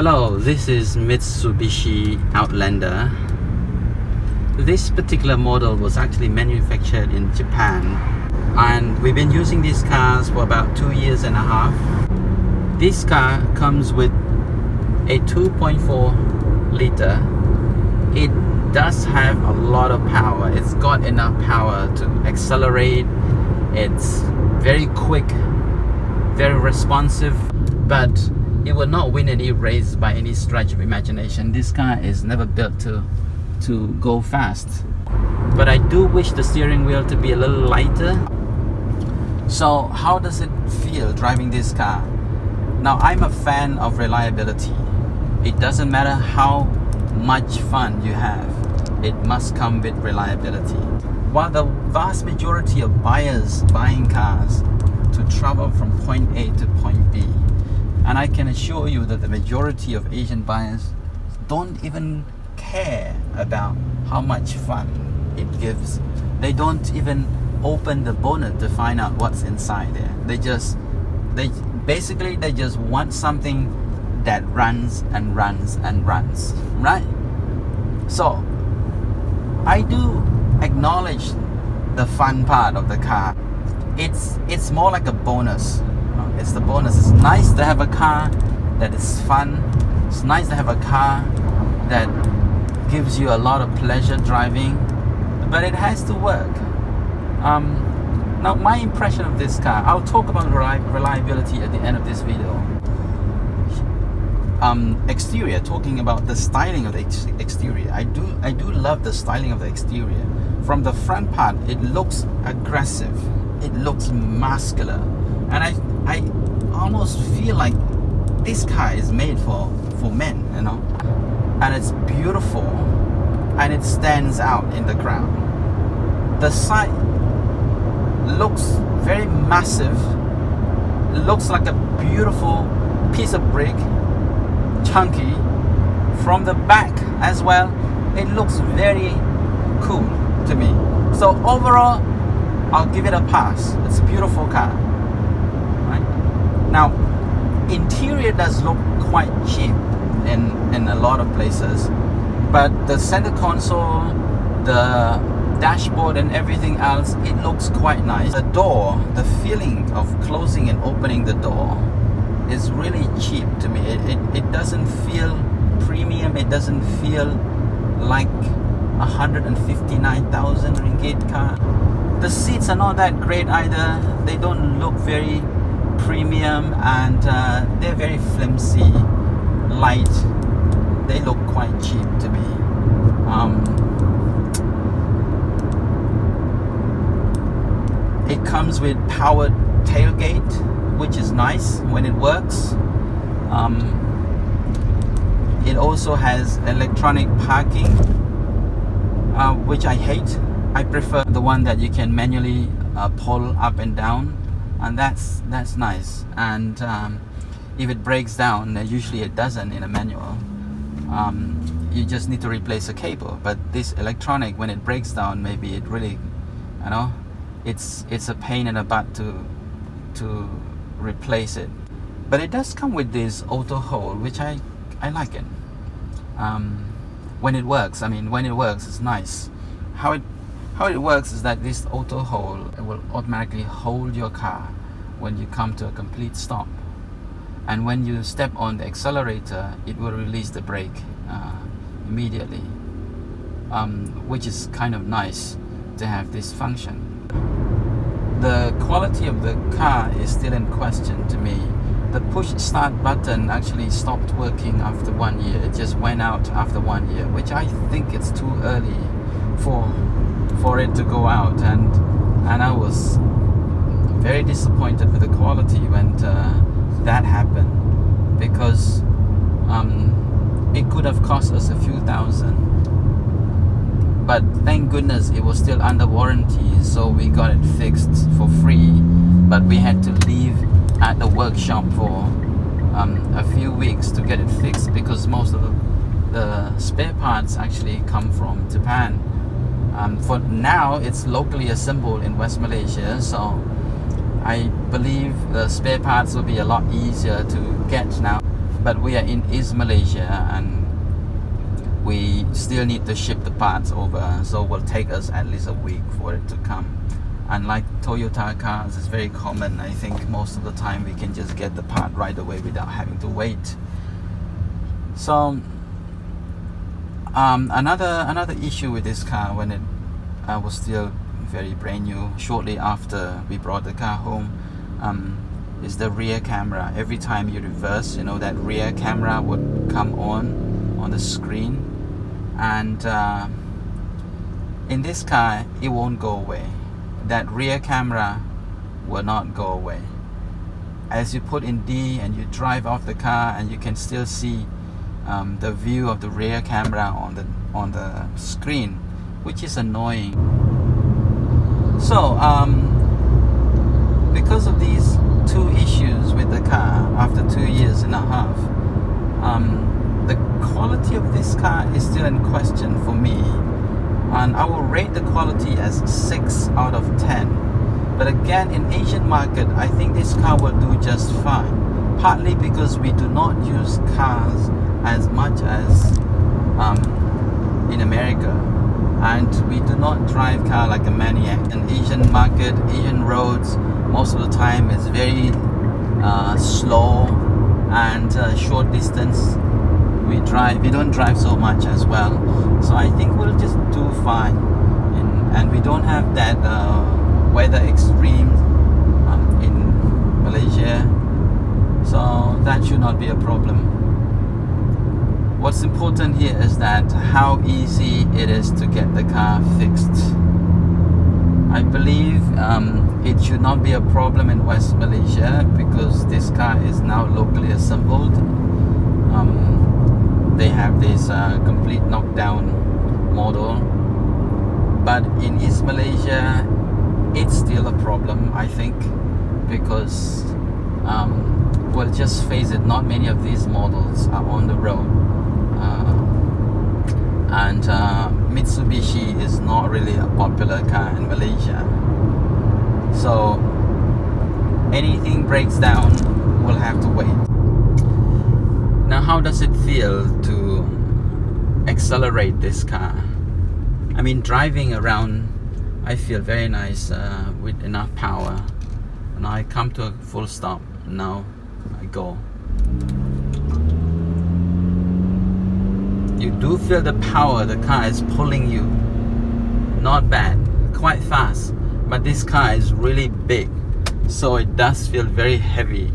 Hello, this is Mitsubishi Outlander. This particular model was actually manufactured in Japan, and we've been using these cars for about 2 years and a half. This car comes with a 2.4 liter. It does have a lot of power. It's got enough power to accelerate. It's very quick, very responsive, but it will not win any race by any stretch of imagination. This car is never built to go fast. But I do wish the steering wheel to be a little lighter. So how does it feel driving this car? Now, I'm a fan of reliability. It doesn't matter how much fun you have, it must come with reliability. While the vast majority of buyers buying cars to travel from point A to point B, and I can assure you that the majority of Asian buyers don't even care about how much fun it gives. They don't even open the bonnet to find out what's inside there. They just want something that runs and runs and runs, right? So I do acknowledge the fun part of the car. It's more like a bonus. It's the bonus. It's nice to have a car that is fun. It's nice to have a car that gives you a lot of pleasure driving, but it has to work. Now, my impression of this car, I'll talk about reliability at the end of this video. Exterior, talking about the styling of the exterior. I do love the styling of the exterior. From the front part, it looks aggressive. It looks muscular. And I almost feel like this car is made for men, you know. And it's beautiful, and it stands out in the crowd. The side looks very massive. It looks like a beautiful piece of brick, chunky. From the back as well, it looks very cool to me. So overall, I'll give it a pass. It's a beautiful car. Now, interior does look quite cheap in a lot of places, but the center console, the dashboard and everything else, it looks quite nice. The door, the feeling of closing and opening the door is really cheap to me. It doesn't feel premium. It doesn't feel like 159,000 ringgit car. The seats are not that great either. They don't look very premium, and they're very flimsy, light. They look quite cheap to me. It comes with powered tailgate, which is nice when it works. It also has electronic parking, which I hate. I prefer the one that you can manually pull up and down, and that's nice. And if it breaks down, usually it doesn't in a manual, you just need to replace a cable. But this electronic, when it breaks down, maybe it really, you know, it's a pain in the butt to replace it. But it does come with this auto hold, which I like it. When it works, it's nice. How it works is that this auto hold will automatically hold your car when you come to a complete stop, and when you step on the accelerator, it will release the brake immediately, which is kind of nice to have this function. The quality of the car is still in question to me. The push start button actually stopped working after 1 year. It just went out after 1 year, which I think it's too early for it to go out, and I was very disappointed with the quality when that happened, because it could have cost us a few thousand. But thank goodness it was still under warranty, so we got it fixed for free. But we had to leave at the workshop for a few weeks to get it fixed, because most of the spare parts actually come from Japan. For now, it's locally assembled in West Malaysia, so I believe the spare parts will be a lot easier to get now. but we are in East Malaysia and we still need to ship the parts over, so it will take us at least a week for it to come. Unlike Toyota cars, it's very common. I think most of the time we can just get the part right away without having to wait. So another issue with this car when it was still very brand new, shortly after we brought the car home, is the rear camera. Every time you reverse, that rear camera would come on the screen, and in this car it won't go away. That rear camera will not go away. As you put in D and you drive off the car, and you can still see the view of the rear camera on the screen, which is annoying. So because of these two issues with the car after 2.5 years, the quality of this car is still in question for me, and I will rate the quality as 6 out of 10. But again, in Asian market, I think this car will do just fine, partly because we do not use cars as much as in America, and we do not drive car like a maniac. In Asian market, Asian roads, most of the time is very slow, and short distance we don't drive so much as well. So I think we'll just do fine, and we don't have that weather extreme in Malaysia, so that should not be a problem. What's important here is that how easy it is to get the car fixed. I believe it should not be a problem in West Malaysia because this car is now locally assembled. They have this complete knockdown model, but in East Malaysia it's still a problem, I think, because well, just face it, not many of these models are on the road, and Mitsubishi is not really a popular car in Malaysia, so anything breaks down we'll have to wait. Now, how does it feel to accelerate this car? I mean, driving around I feel very nice with enough power. Now I come to a full stop. Now I go. You do feel the power. The car is pulling you. Not bad, quite fast. But this car is really big, so it does feel very heavy.